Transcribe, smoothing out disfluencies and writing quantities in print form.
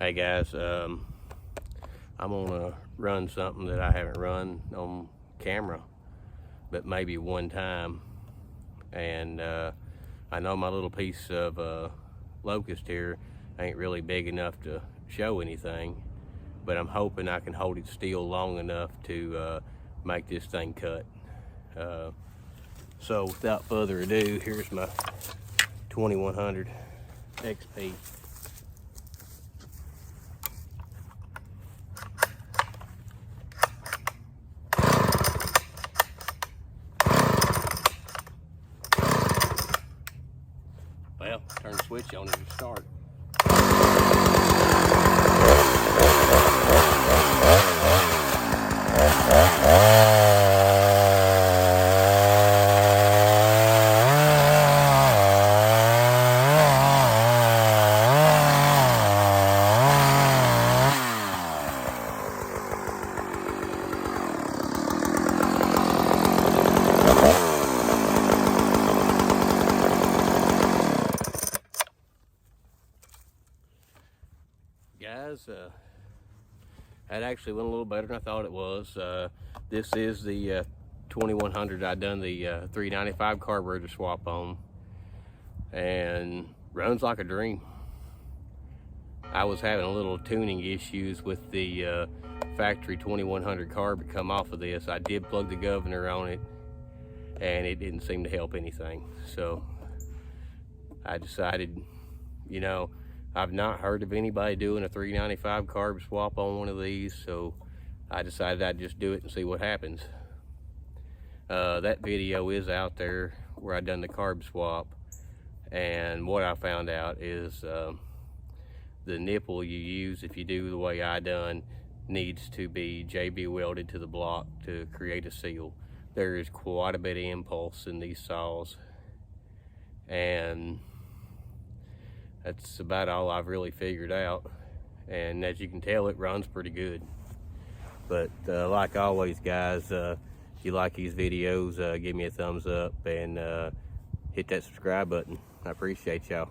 Hey guys, I'm gonna run something that I haven't run on camera, but maybe one time. And I know my little piece of locust here ain't really big enough to show anything, but I'm hoping I can hold it still long enough to make this thing cut. So without further ado, here's my 2100 XP. Well, turn the switch on and just start. Guys, that actually went a little better than I thought it was. This is the 2100 I done the 395 carburetor swap on, and runs like a dream. I was having a little tuning issues with the factory 2100 carb that come off of this. I did plug the governor on it, and it didn't seem to help anything. So I decided, you know, I've not heard of anybody doing a 395 carb swap on one of these, so I decided I'd just do it and see what happens. That video is out there where I done the carb swap, and what I found out is the nipple you use, if you do the way I done, needs to be JB welded to the block to create a seal. There is quite a bit of impulse in these saws, and that's about all I've really figured out. And as you can tell, it runs pretty good. But like always, guys, if you like these videos, give me a thumbs up and hit that subscribe button. I appreciate y'all.